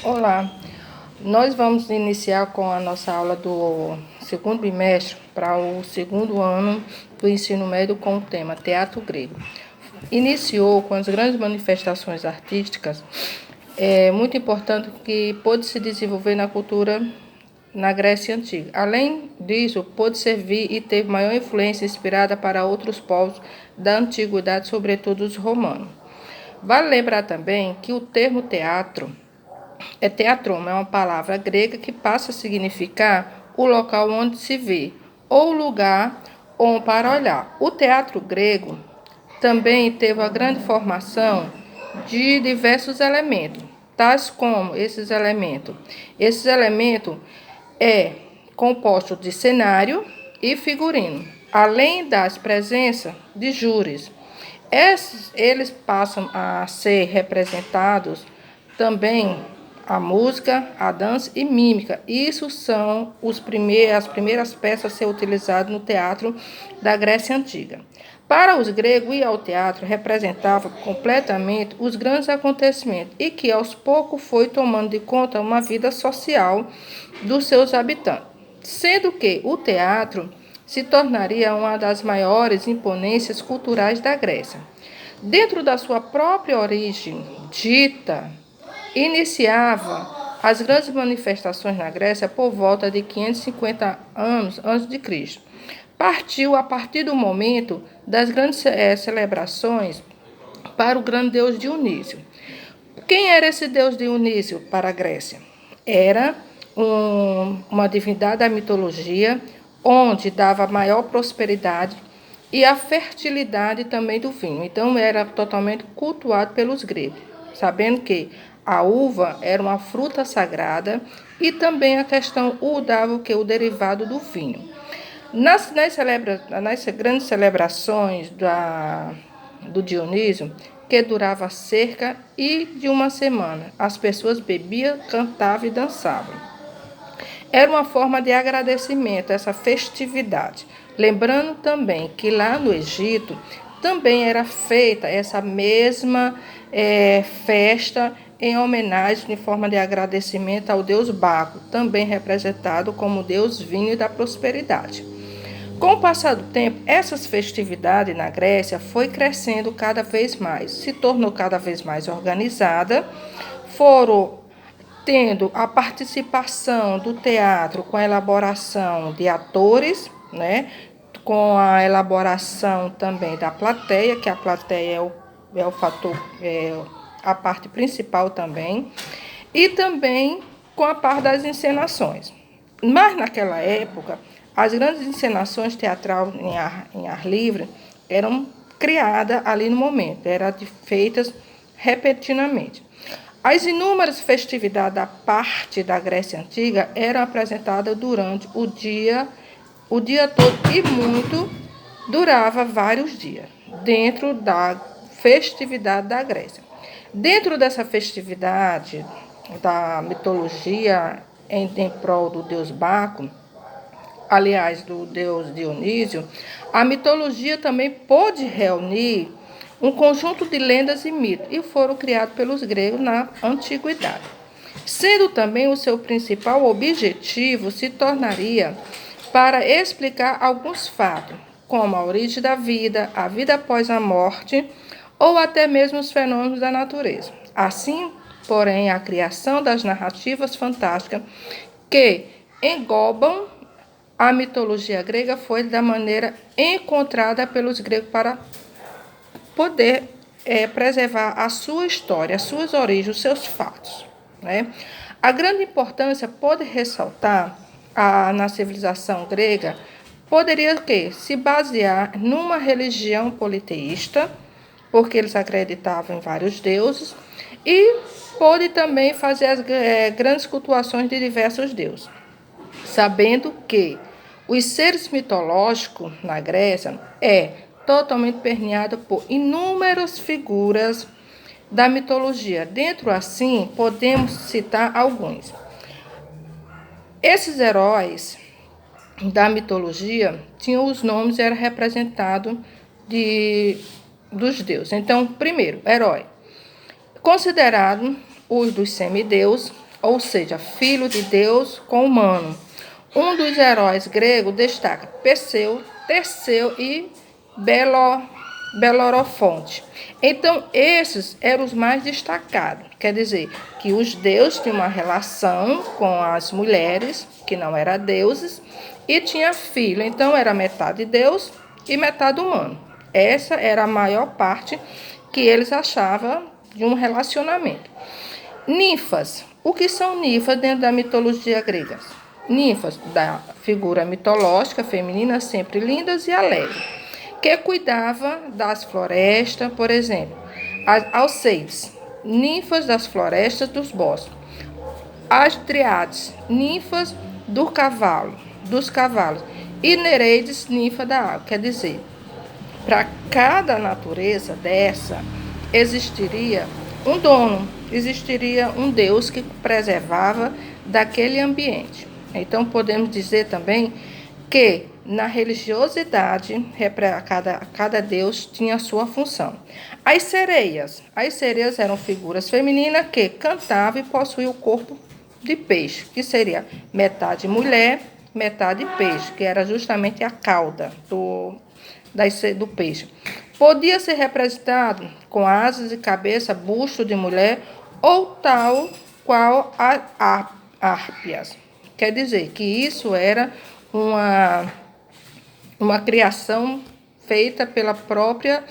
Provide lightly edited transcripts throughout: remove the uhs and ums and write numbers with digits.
Olá, nós vamos iniciar com a nossa aula do segundo bimestre para o segundo ano do ensino médio com o tema Teatro Grego. Iniciou com as grandes manifestações artísticas, muito importante que pôde se desenvolver na cultura na Grécia Antiga. Além disso, pôde servir e teve maior influência inspirada para outros povos da antiguidade, sobretudo os romanos. Vale lembrar também que o termo teatro teatroma é uma palavra grega que passa a significar o local onde se vê, ou lugar ou para olhar. O teatro grego também teve a grande formação de diversos elementos, tais como esses elementos. Esses elementos é composto de cenário e figurino, além das presenças de júris. Eles passam a ser representados também a música, a dança e mímica. Isso são as primeiras peças a ser utilizadas no teatro da Grécia Antiga. Para os gregos, ir ao teatro representava completamente os grandes acontecimentos e que aos poucos foi tomando de conta uma vida social dos seus habitantes, sendo que o teatro se tornaria uma das maiores imponências culturais da Grécia. Dentro da sua própria origem dita, iniciava as grandes manifestações na Grécia por volta de 550 anos antes de Cristo. Partiu a partir do momento das grandes celebrações para o grande deus Dionísio. Quem era esse deus Dionísio para a Grécia? Era uma divindade da mitologia, onde dava maior prosperidade e a fertilidade também do vinho. Então, era totalmente cultuado pelos gregos, sabendo que a uva era uma fruta sagrada e também a questão dava o derivado do vinho. Nas grandes celebrações do Dionísio, que durava cerca de uma semana, as pessoas bebiam, cantavam e dançavam. Era uma forma de agradecimento a essa festividade. Lembrando também que lá no Egito também era feita essa mesma festa em homenagem, em forma de agradecimento ao deus Baco, também representado como deus vinho e da prosperidade. Com o passar do tempo, essas festividades na Grécia foi crescendo cada vez mais, se tornou cada vez mais organizada, foram tendo a participação do teatro com a elaboração de atores, né, com a elaboração também da plateia, que a plateia é o fator, a parte principal também, e também com a parte das encenações. Mas naquela época, as grandes encenações teatrais em ar livre eram criadas ali no momento, eram feitas repentinamente. As inúmeras festividades da parte da Grécia Antiga eram apresentadas durante o dia todo e muito durava vários dias, dentro da festividade da Grécia. Dentro dessa festividade da mitologia em prol do deus Baco, aliás, do deus Dionísio, a mitologia também pôde reunir um conjunto de lendas e mitos e foram criados pelos gregos na antiguidade. Sendo também o seu principal objetivo se tornaria para explicar alguns fatos, como a origem da vida, a vida após a morte ou até mesmo os fenômenos da natureza. Assim, porém, a criação das narrativas fantásticas que englobam a mitologia grega foi da maneira encontrada pelos gregos para poder preservar a sua história, as suas origens, os seus fatos, né? A grande importância pode ressaltar na civilização grega poderia se basear numa religião politeísta, porque eles acreditavam em vários deuses, e pode também fazer as grandes cultuações de diversos deuses, sabendo que os seres mitológicos na Grécia totalmente permeado por inúmeras figuras da mitologia. Dentro, assim, podemos citar alguns. Esses heróis da mitologia tinham os nomes e eram representados dos deuses. Então, primeiro, herói. Considerado os dos semideuses, ou seja, filho de Deus com humano. Um dos heróis gregos destaca Perseu, Teseu e Belorofonte. Então, esses eram os mais destacados. Quer dizer, que os deuses tinham uma relação com as mulheres, que não eram deuses, e tinha filho. Então, era metade Deus e metade humano. Essa era a maior parte que eles achavam de um relacionamento. Ninfas. O que são ninfas dentro da mitologia grega? Ninfas, da figura mitológica feminina, sempre lindas e alegres, que cuidava das florestas, por exemplo, as Alceides, ninfas das florestas dos bosques, as Driades, ninfas dos cavalos, e Nereides, ninfa da água. Quer dizer, para cada natureza dessa existiria um dono, existiria um Deus que preservava daquele ambiente. Então podemos dizer também que na religiosidade cada Deus tinha a sua função. As sereias eram figuras femininas que cantavam e possuíam o corpo de peixe, que seria metade mulher, metade peixe, que era justamente a cauda do peixe. Podia ser representado com asas e cabeça, busto de mulher, ou tal qual a árpias. Quer dizer que isso era uma criação feita pela própria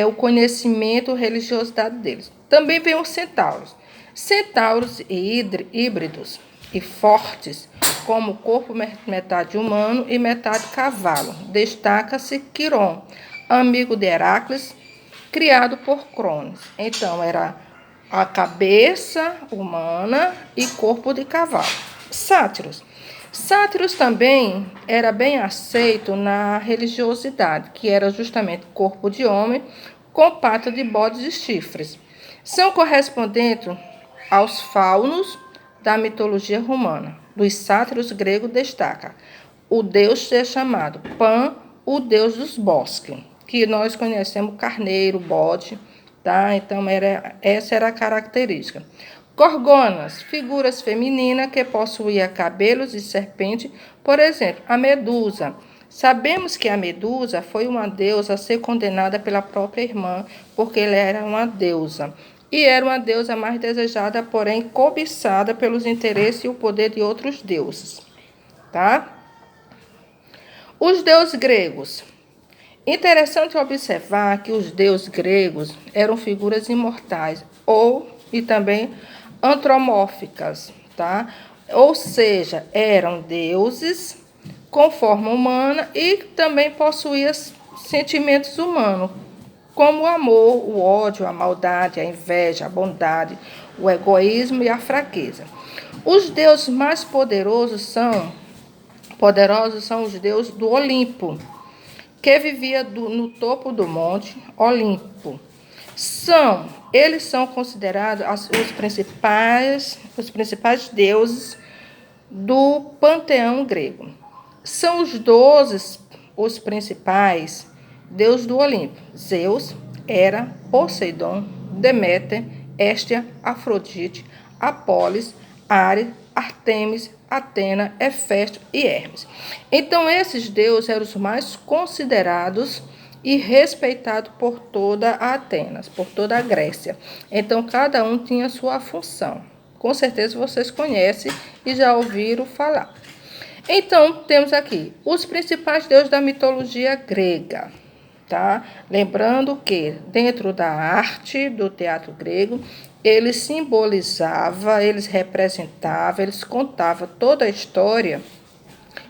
o conhecimento, religiosidade deles. Também vem os centauros. Centauros híbridos e fortes, como corpo metade humano e metade cavalo. Destaca-se Quiron, amigo de Heracles, criado por Cronos. Então, era a cabeça humana e corpo de cavalo. Sátiros. Sátiros também era bem aceito na religiosidade, que era justamente corpo de homem com pata de bodes e chifres. São correspondentes aos faunos da mitologia romana. Dos sátiros gregos destaca o deus é chamado Pan, o deus dos bosques, que nós conhecemos carneiro, bode, tá? Então essa era a característica. Gorgonas, figuras femininas que possuíam cabelos de serpente, por exemplo, a Medusa. Sabemos que a Medusa foi uma deusa a ser condenada pela própria irmã, porque ela era uma deusa. E era uma deusa mais desejada, porém cobiçada pelos interesses e o poder de outros deuses. Tá? Os deuses gregos. Interessante observar que os deuses gregos eram figuras imortais e também antropomórficas, tá? Ou seja, eram deuses com forma humana e também possuíam sentimentos humanos, como o amor, o ódio, a maldade, a inveja, a bondade, o egoísmo e a fraqueza. Os deuses mais poderosos são os deuses do Olimpo, que vivia no topo do monte Olimpo. Eles são considerados os principais deuses do panteão grego. São os 12 os principais deuses do Olimpo: Zeus, Hera, Poseidon, Deméter, Hestia, Afrodite, Apolis, Ares, Artemis, Atena, Hefesto e Hermes. Então, esses deuses eram os mais considerados e respeitados por toda a Atenas, por toda a Grécia. Então, cada um tinha sua função. Com certeza vocês conhecem e já ouviram falar. Então, temos aqui os principais deuses da mitologia grega. Tá? Lembrando que dentro da arte do teatro grego, eles simbolizavam, eles representavam, eles contavam toda a história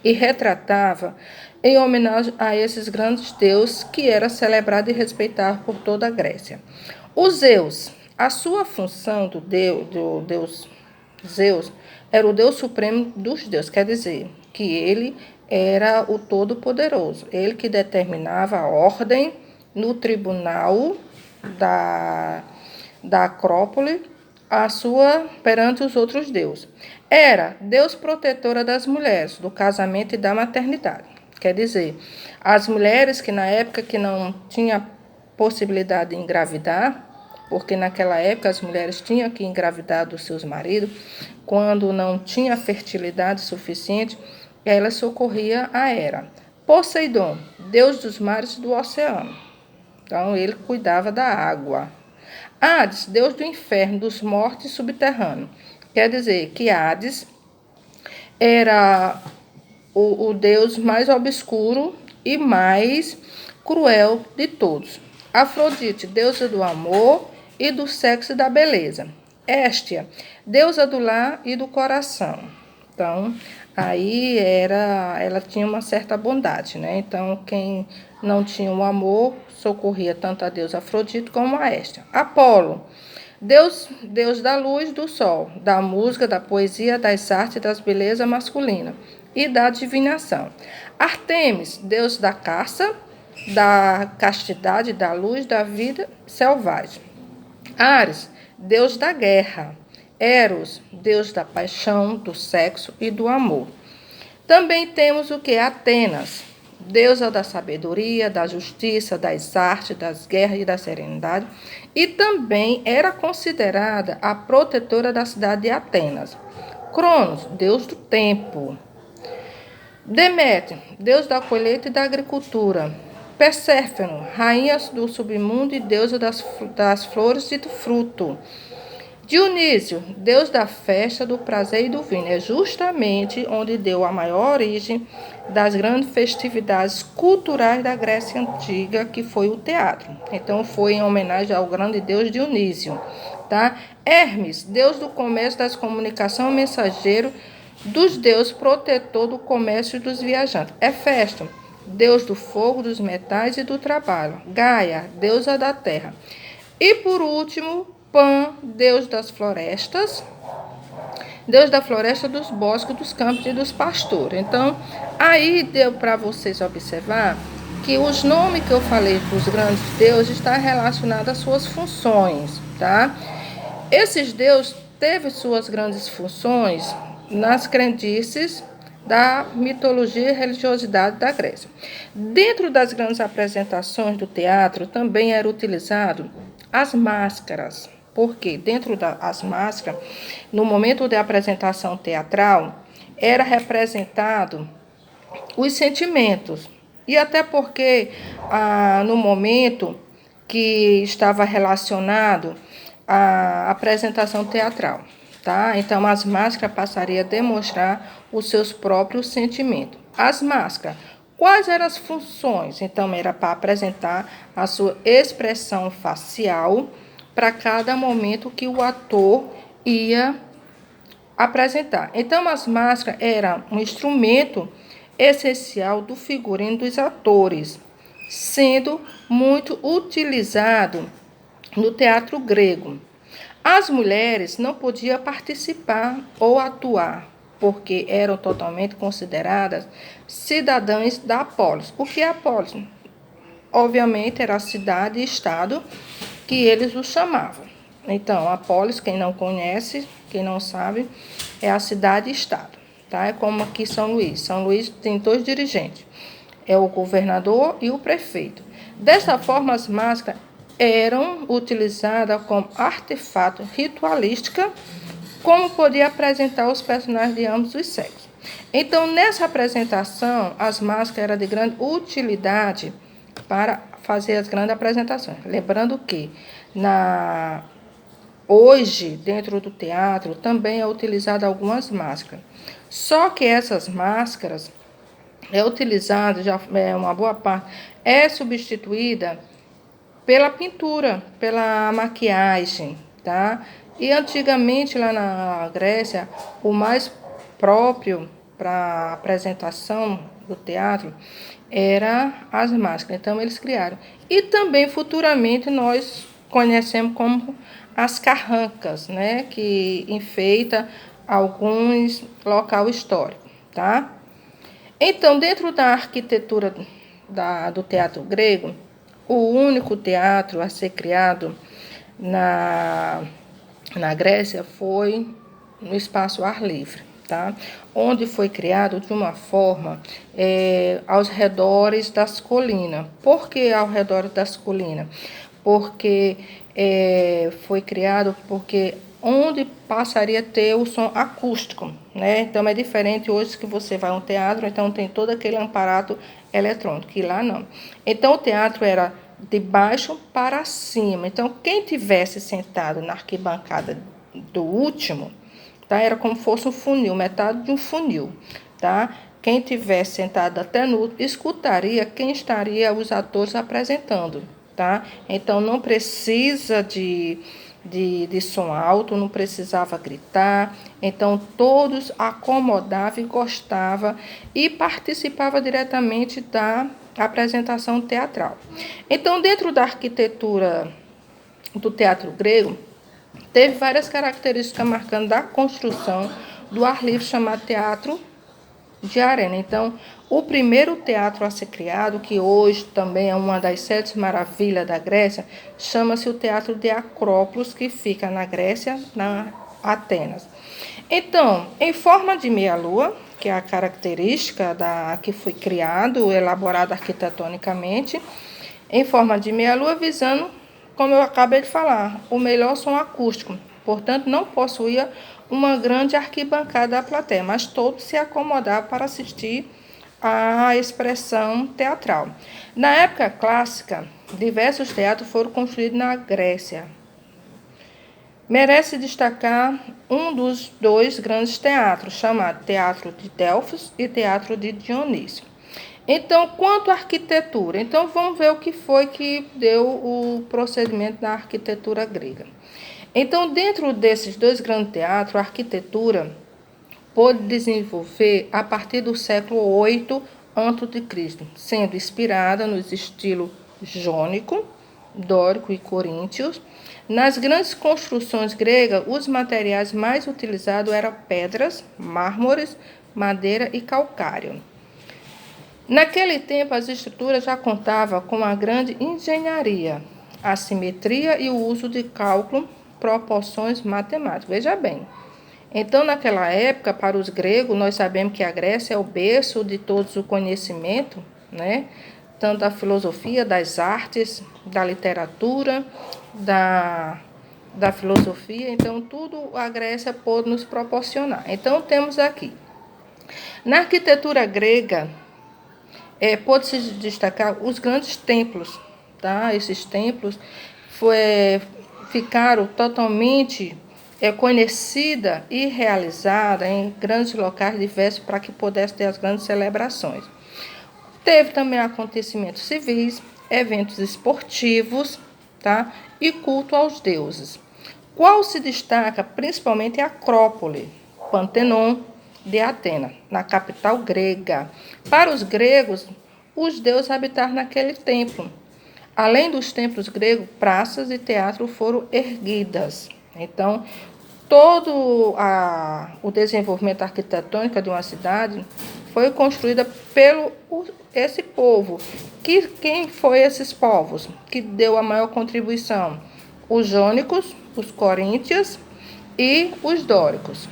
e retratavam em homenagem a esses grandes deuses que era celebrado e respeitado por toda a Grécia. O Zeus, a sua função do deus Zeus era o deus supremo dos deuses, quer dizer que ele era o Todo-Poderoso, ele que determinava a ordem no tribunal da Acrópole perante os outros deuses. Era Deus protetora das mulheres, do casamento e da maternidade. Quer dizer, as mulheres que na época que não tinha possibilidade de engravidar, porque naquela época as mulheres tinham que engravidar dos seus maridos, quando não tinha fertilidade suficiente, ela socorria a Hera. Poseidon, deus dos mares e do oceano. Então, ele cuidava da água. Hades, deus do inferno, dos mortos subterrâneos. Quer dizer que Hades era o deus mais obscuro e mais cruel de todos. Afrodite, deusa do amor e do sexo e da beleza. Héstia, deusa do lar e do coração. Então, aí ela tinha uma certa bondade, né? Então, quem não tinha o amor socorria tanto a deusa Afrodite como a Héstia. Apolo, Deus da luz, do sol, da música, da poesia, das artes, das belezas masculinas e da divinação. Artemis, deus da caça, da castidade, da luz, da vida selvagem. Ares, deus da guerra. Eros, deus da paixão, do sexo e do amor. Também temos o que? Atenas, deusa da sabedoria, da justiça, das artes, das guerras e da serenidade, e também era considerada a protetora da cidade de Atenas. Cronos, deus do tempo. Deméter, deus da colheita e da agricultura. Perséfone, rainha do submundo e deusa das flores e do fruto. Dionísio, deus da festa, do prazer e do vinho. É justamente onde deu a maior origem das grandes festividades culturais da Grécia Antiga, que foi o teatro. Então, foi em homenagem ao grande deus Dionísio. Tá? Hermes, deus do comércio, das comunicações, mensageiro dos deuses, protetor do comércio e dos viajantes. Hefesto, deus do fogo, dos metais e do trabalho. Gaia, deusa da terra. E por último, Pan, deus das florestas, deus da floresta, dos bosques, dos campos e dos pastores. Então, aí deu para vocês observar que os nomes que eu falei dos grandes deuses estão relacionados às suas funções, tá? Esses deuses teve suas grandes funções nas crendices da mitologia e religiosidade da Grécia. Dentro das grandes apresentações do teatro também era utilizado as máscaras, porque dentro das máscaras, no momento da apresentação teatral, era representado os sentimentos, e até porque no momento que estava relacionado à apresentação teatral. Tá? Então, as máscaras passariam a demonstrar os seus próprios sentimentos. As máscaras, quais eram as funções? Então, era para apresentar a sua expressão facial para cada momento que o ator ia apresentar. Então, as máscaras eram um instrumento essencial do figurino dos atores, sendo muito utilizado no teatro grego. As mulheres não podiam participar ou atuar, porque eram totalmente consideradas cidadãs da Polis. O que é a Polis? Obviamente, era a cidade e estado que eles o chamavam. Então, a Polis, quem não conhece, quem não sabe, é a cidade e estado. Tá? É como aqui São Luís. São Luís tem 2 dirigentes, é o governador e o prefeito. Dessa forma, as máscaras eram utilizadas como artefato ritualística, como podia apresentar os personagens de ambos os sexos. Então, nessa apresentação, as máscaras eram de grande utilidade para fazer as grandes apresentações. Lembrando que hoje, dentro do teatro, também é utilizada algumas máscaras. Só que essas máscaras é utilizada, já uma boa parte, é substituída pela pintura, pela maquiagem, tá? E antigamente, lá na Grécia, o mais próprio para apresentação do teatro era as máscaras. Então, eles criaram. E também, futuramente, nós conhecemos como as carrancas, né? Que enfeita alguns locais históricos, tá? Então, dentro da arquitetura do teatro grego, o único teatro a ser criado na Grécia foi no espaço ar livre, tá? Onde foi criado de uma forma aos redores das colinas. Por que ao redor das colinas? porque foi criado porque onde passaria a ter o som acústico, né? Então é diferente hoje que você vai a um teatro, então tem todo aquele aparato eletrônico, que lá não. Então o teatro era de baixo para cima. Então quem tivesse sentado na arquibancada do último, tá? Era como se fosse um funil, metade de um funil, tá? Quem tivesse sentado até no último escutaria quem estaria os atores apresentando, tá? Então não precisa de som alto, não precisava gritar. Então todos acomodavam e gostavam e participavam diretamente da apresentação teatral. Então, dentro da arquitetura do teatro grego, teve várias características marcando da construção do ar livre chamado teatro de arena. Então, o primeiro teatro a ser criado, que hoje também é uma das 7 maravilhas da Grécia, chama-se o Teatro de Acrópolis, que fica na Grécia, na Atenas. Então, em forma de meia-lua, que é a característica que foi criado, elaborado arquitetonicamente, em forma de meia-lua, visando, como eu acabei de falar, o melhor som acústico. Portanto, não possuía uma grande arquibancada da plateia, mas todos se acomodavam para assistir à expressão teatral. Na época clássica, diversos teatros foram construídos na Grécia. Merece destacar um dos 2 grandes teatros, chamado Teatro de Delfos e Teatro de Dionísio. Então, quanto à arquitetura, então vamos ver o que foi que deu o procedimento da arquitetura grega. Então, dentro desses 2 grandes teatros, a arquitetura pôde desenvolver a partir do século 8 a.C., sendo inspirada nos estilos jônico, dórico e coríntios. Nas grandes construções gregas, os materiais mais utilizados eram pedras, mármores, madeira e calcário. Naquele tempo, as estruturas já contavam com uma grande engenharia, a simetria e o uso de cálculo, proporções matemáticas. Veja bem. Então, naquela época, para os gregos, nós sabemos que a Grécia é o berço de todos o conhecimento, né? Tanto da filosofia, das artes, da literatura, da filosofia. Então, tudo a Grécia pôde nos proporcionar. Então, temos aqui. Na arquitetura grega, pode-se destacar os grandes templos, tá? Esses templos ficaram totalmente conhecida e realizada em grandes locais diversos para que pudesse ter as grandes celebrações. Teve também acontecimentos civis, eventos esportivos, tá? E culto aos deuses. Qual se destaca principalmente é a Acrópole, Pantenon de Atenas, na capital grega. Para os gregos, os deuses habitaram naquele templo. Além dos templos gregos, praças e teatros foram erguidas. Então, todo o desenvolvimento arquitetônico de uma cidade foi construída pelo esse povo. Quem foi esses povos que deu a maior contribuição? Os jônicos, os coríntios e os dóricos.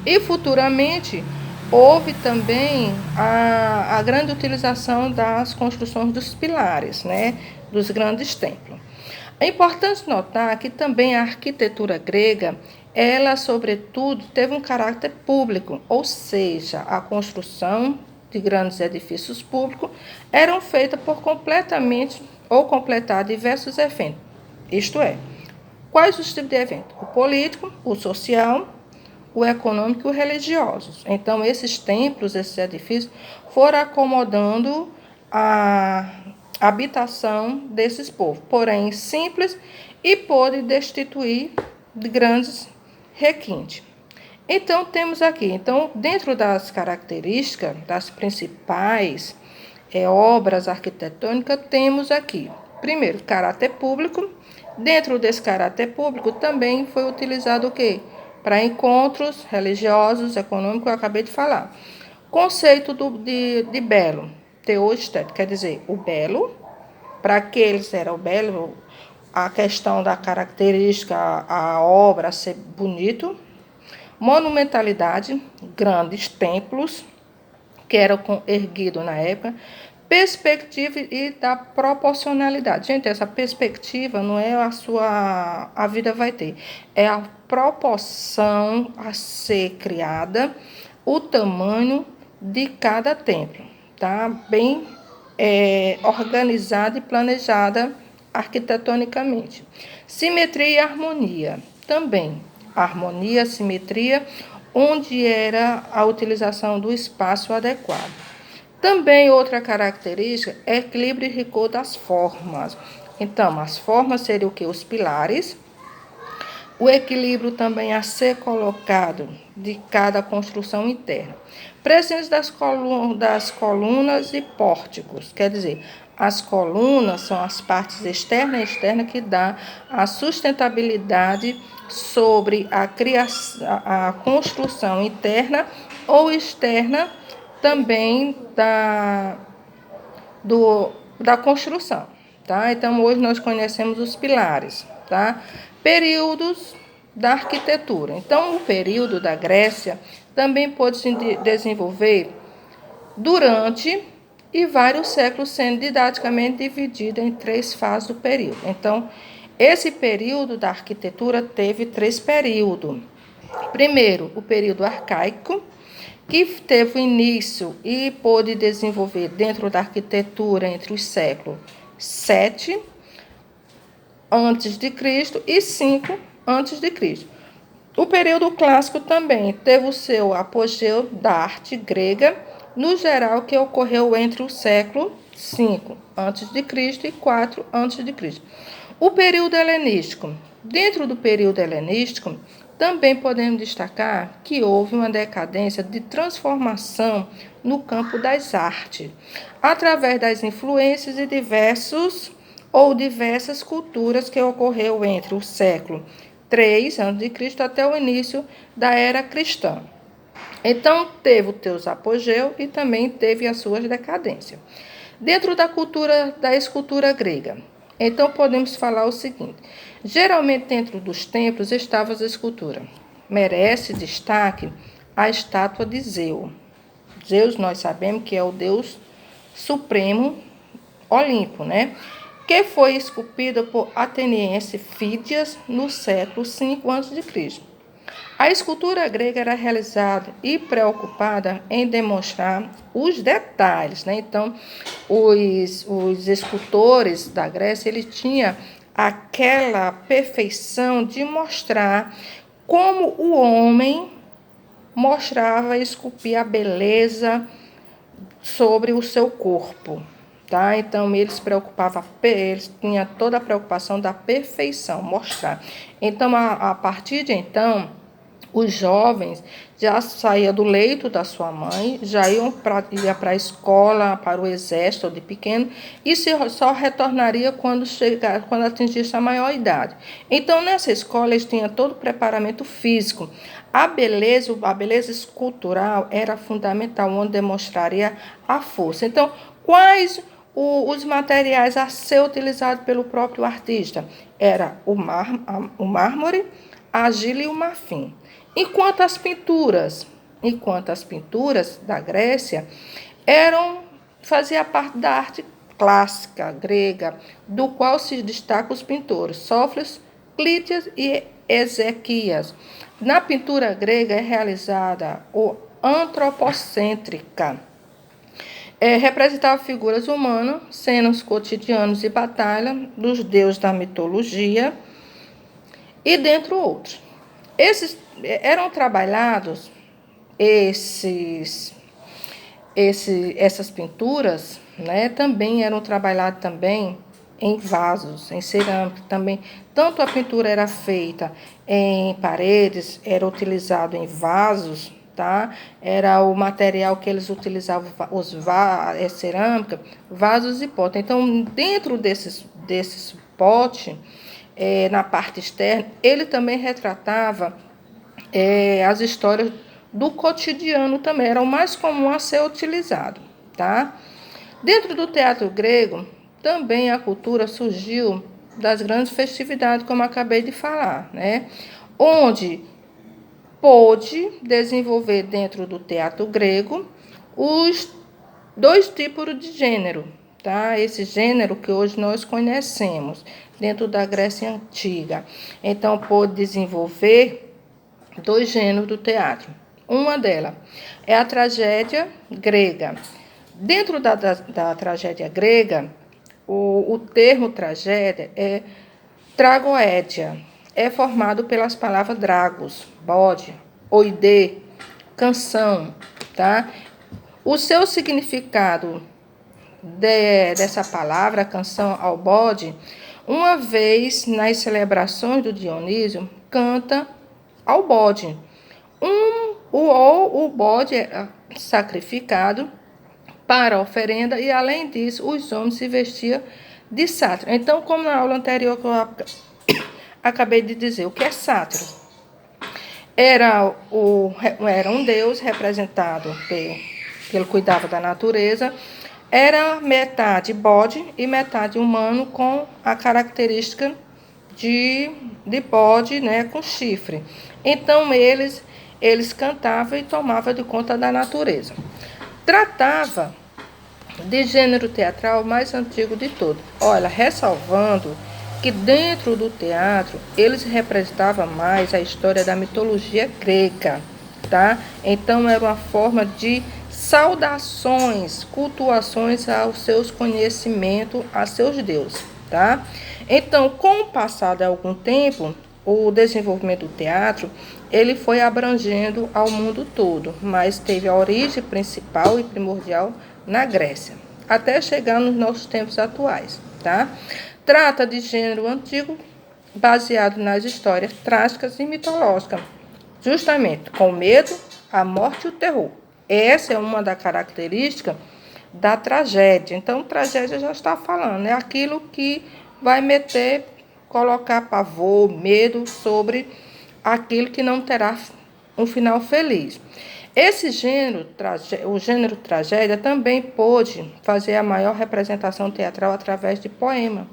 E futuramente houve também a grande utilização das construções dos pilares, né, dos grandes templos. É importante notar que também a arquitetura grega, ela, sobretudo, teve um caráter público, ou seja, a construção de grandes edifícios públicos eram feitas por completamente ou completar diversos eventos. Isto é, quais os tipos de eventos? O político, o social, o econômico e o religioso. Então, esses templos, esses edifícios, foram acomodando a habitação desses povos, porém simples, e pôde destituir de grandes requintes. Então, temos aqui, dentro das características das principais obras arquitetônicas, temos aqui, primeiro, caráter público. Dentro desse caráter público também foi utilizado o quê? Para encontros religiosos, econômicos, eu acabei de falar. Conceito de belo, teor estético, quer dizer, o belo, para aqueles era o belo, a questão da característica, a obra ser bonito. Monumentalidade, grandes templos, que eram erguidos na época. Perspectiva e da proporcionalidade. Gente, essa perspectiva não é a vida vai ter, é a proporção a ser criada, o tamanho de cada templo, tá? Bem organizada e planejada arquitetonicamente. Simetria e harmonia, também. Harmonia, simetria, onde era a utilização do espaço adequado. Também outra característica é equilíbrio e rigor das formas. Então, as formas seriam o que? Os pilares. O equilíbrio também a ser colocado de cada construção interna. Presença das colunas e pórticos, quer dizer, as colunas são as partes externa e externa que dá a sustentabilidade sobre a construção interna ou externa também da construção, tá? Então, hoje nós conhecemos os pilares, tá? Períodos da arquitetura. Então, o período da Grécia também pôde se desenvolver durante e vários séculos, sendo didaticamente dividido em 3 fases do período. Então, esse período da arquitetura teve 3 períodos. Primeiro, o período arcaico, que teve início e pôde desenvolver dentro da arquitetura entre os séculos 7 antes de Cristo e 5 antes de Cristo. O período clássico também teve o seu apogeu da arte grega, no geral, que ocorreu entre o século 5 antes de Cristo e 4 antes de Cristo. O período helenístico. Dentro do período helenístico, também podemos destacar que houve uma decadência de transformação no campo das artes, através das influências de diversas culturas que ocorreu entre o século 3 a.C. até o início da era cristã. Então, teve os seus apogeus e também teve as suas decadências. Dentro da cultura da escultura grega, então podemos falar o seguinte: geralmente dentro dos templos estava as esculturas. Merece destaque a estátua de Zeus. Zeus nós sabemos que é o deus supremo Olimpo, né? Que foi esculpida por ateniense Fídias no século 5 a.C. A escultura grega era realizada e preocupada em demonstrar os detalhes, né? Então, os escultores da Grécia, ele tinha aquela perfeição de mostrar como o homem mostrava e esculpia a beleza sobre o seu corpo, tá? Então, eles tinham toda a preocupação da perfeição, mostrar. Então, a partir de então, os jovens já saíam do leito da sua mãe, já iam para a escola, para o exército de pequeno, e só retornaria quando atingisse a maior idade. Então, nessa escola, eles tinham todo o preparamento físico. A beleza escultural era fundamental, onde demonstraria a força. Então, quais os materiais a ser utilizados pelo próprio artista? Era o mármore, a argila e o marfim. Enquanto as pinturas da Grécia fazia parte da arte clássica grega, do qual se destacam os pintores Sófocles, Clítias e Ezequias. Na pintura grega é realizada o antropocêntrica. Representava figuras humanas, cenas cotidianas e batalha dos deuses da mitologia e dentre outros. Eram trabalhados essas pinturas, né? Também eram trabalhadas também em vasos, em cerâmica também. Tanto a pintura era feita em paredes, era utilizado em vasos, tá? Era o material que eles utilizavam, cerâmica, vasos e potes. Então, dentro desses potes, na parte externa, ele também retratava as histórias do cotidiano também, era o mais comum a ser utilizado, tá? Dentro do teatro grego, também a cultura surgiu das grandes festividades, como acabei de falar, né? Onde pôde desenvolver dentro do teatro grego os dois tipos de gênero, tá? Esse gênero que hoje nós conhecemos dentro da Grécia Antiga. Então, pôde desenvolver dois gêneros do teatro. Uma delas é a tragédia grega. Dentro da tragédia grega, o termo tragédia é tragoédia. É formado pelas palavras dragos, bode, oide, canção, tá? O seu significado dessa palavra, canção ao bode, uma vez nas celebrações do Dionísio, canta ao bode. O bode é sacrificado para a oferenda e, além disso, os homens se vestiam de sátiro. Então, como na aula anterior que eu acabei de dizer, o que é sátiro? Era um deus representado pelo cuidado da natureza, era metade bode e metade humano, com a característica de bode, né, com chifre. Então, eles cantavam e tomavam de conta da natureza. Tratava de gênero teatral mais antigo de todo. Olha, ressalvando que dentro do teatro eles representavam mais a história da mitologia grega, tá? Então era uma forma de saudações, cultuações aos seus conhecimentos, a seus deuses, tá? Então, com o passar de algum tempo, o desenvolvimento do teatro, ele foi abrangendo ao mundo todo, mas teve a origem principal e primordial na Grécia, até chegar nos nossos tempos atuais, tá? Trata de gênero antigo, baseado nas histórias trágicas e mitológicas, justamente com o medo, a morte e o terror. Essa é uma das características da tragédia. Então, tragédia já está falando, é aquilo que vai colocar pavor, medo sobre aquilo que não terá um final feliz. Esse gênero, o gênero tragédia, também pôde fazer a maior representação teatral através de poema.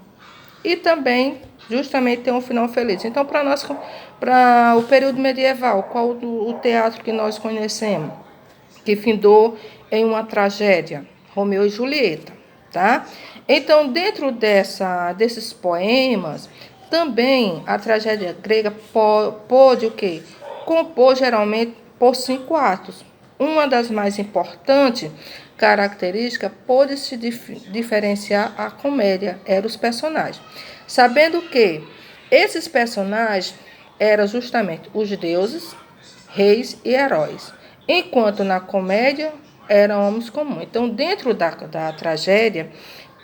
E também, justamente, ter um final feliz. Então, para o período medieval, qual o teatro que nós conhecemos? Que findou em uma tragédia, Romeu e Julieta, tá? Então, dentro desses poemas, também a tragédia grega pôde o quê? Compor geralmente por 5 atos. Uma das mais importantes características pôde se diferenciar a comédia, eram os personagens. Sabendo que esses personagens eram justamente os deuses, reis e heróis, enquanto na comédia eram homens comuns. Então, dentro da tragédia,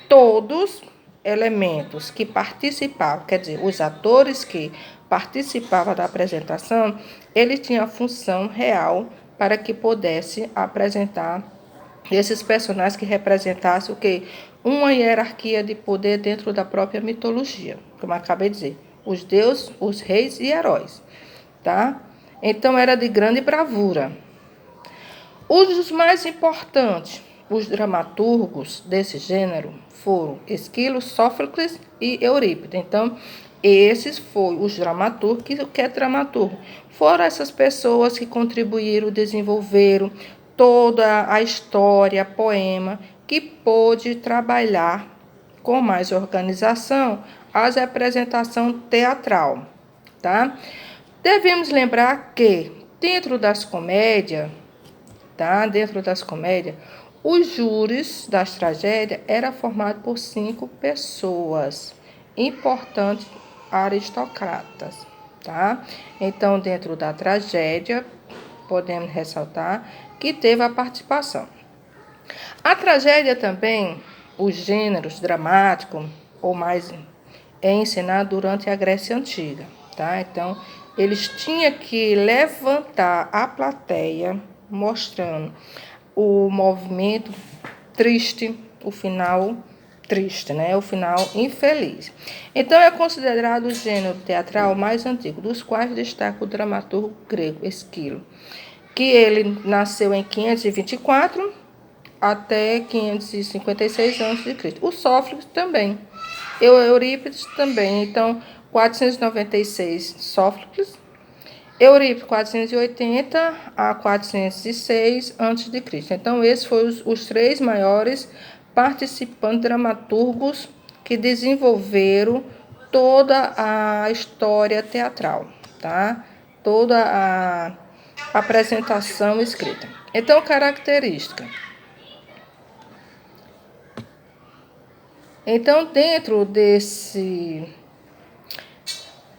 todos elementos que participavam, quer dizer, os atores que participavam da apresentação, eles tinham a função real para que pudesse apresentar esses personagens que representassem o quê? Uma hierarquia de poder dentro da própria mitologia, como eu acabei de dizer, os deuses, os reis e heróis, tá? Então era de grande bravura. Os mais importantes, os dramaturgos desse gênero, foram Esquilo, Sófocles e Eurípides. Então, esses foram os dramaturgos. O que é dramaturgo? Foram essas pessoas que contribuíram, desenvolveram toda a história, poema, que pôde trabalhar com mais organização as representação teatral, tá? Devemos lembrar que dentro das comédias, os júris das tragédias eram formados por 5 pessoas, importantes aristocratas, tá? Então, dentro da tragédia, podemos ressaltar que teve a participação. A tragédia também, os gêneros dramáticos, ou mais, é ensinado durante a Grécia Antiga, tá? Então, eles tinham que levantar a plateia, mostrando o movimento triste, o final triste, né? O final infeliz. Então, é considerado o gênero teatral mais antigo, dos quais destaca o dramaturgo grego Esquilo, que ele nasceu em 524 até 556 a.C. O Sófocles também. Eurípides também. Então, 496 Sófocles Eurípides, 480 a 406 a.C. Então, esses foram os três maiores participantes dramaturgos que desenvolveram toda a história teatral, tá? Toda a apresentação escrita. Então, característica. Então, dentro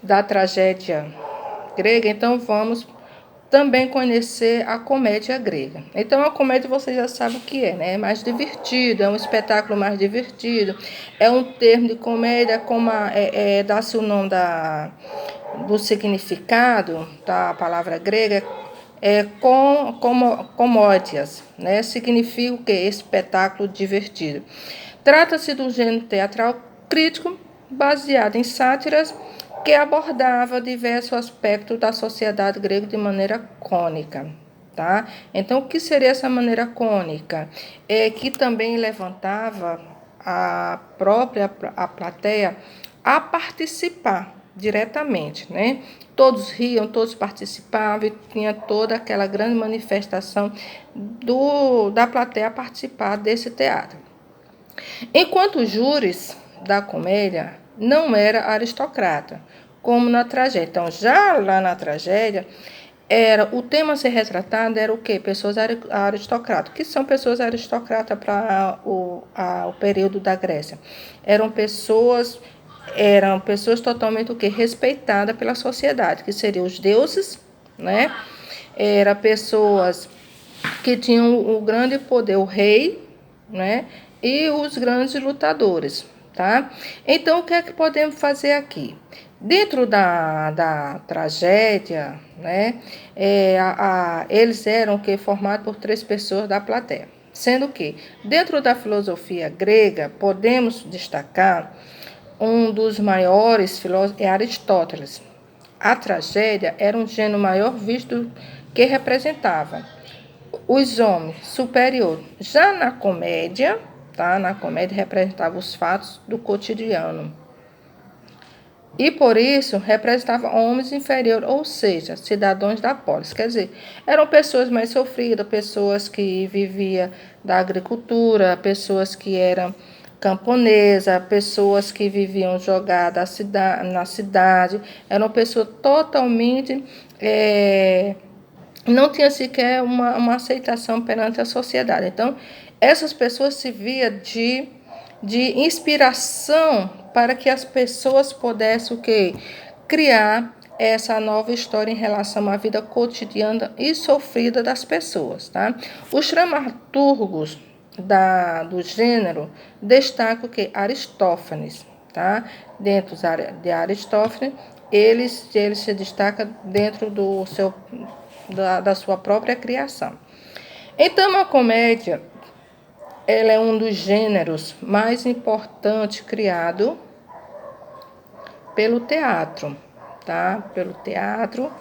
da tragédia grega, então vamos também conhecer a comédia grega. Então, a comédia você já sabe o que é, né? É mais divertido, é um espetáculo mais divertido. É um termo de comédia, como dá-se o nome do significado da palavra grega, comódias, né? Significa o quê? Espetáculo divertido. Trata-se de um gênero teatral crítico baseado em sátiras que abordava diversos aspectos da sociedade grega de maneira cômica, tá? Então, o que seria essa maneira cômica? É que também levantava a plateia a participar diretamente, né? Todos riam, todos participavam e tinha toda aquela grande manifestação da plateia a participar desse teatro. Enquanto os júris da comédia não era aristocrata, como na tragédia. Então, já lá na tragédia, o tema a ser retratado era o quê? Pessoas aristocratas. O que são pessoas aristocratas para o período da Grécia? Eram pessoas totalmente o quê? Respeitadas pela sociedade, que seriam os deuses, né? Eram pessoas que tinham o grande poder, o rei, né? E os grandes lutadores, tá? Então, o que é que podemos fazer aqui? Dentro da tragédia, né? Eles eram formados por três pessoas da plateia. Sendo que, dentro da filosofia grega, podemos destacar um dos maiores filósofos, Aristóteles. A tragédia era um gênero maior visto que representava os homens superiores. Já na comédia, tá? Na comédia representava os fatos do cotidiano. E por isso representava homens inferiores, ou seja, cidadãos da polis. Quer dizer, eram pessoas mais sofridas, pessoas que viviam da agricultura, pessoas que eram camponesas, pessoas que viviam jogadas na cidade, eram pessoas totalmente não tinha sequer uma aceitação perante a sociedade. Então, essas pessoas se via de inspiração para que as pessoas pudessem o quê? Criar essa nova história em relação à vida cotidiana e sofrida das pessoas. Tá? Os dramaturgos do gênero destacam o quê? Aristófanes. Tá? Dentro de Aristófanes, ele se destaca dentro da sua própria criação. Então, a comédia ela é um dos gêneros mais importantes criado pelo teatro, tá? Pelo teatro,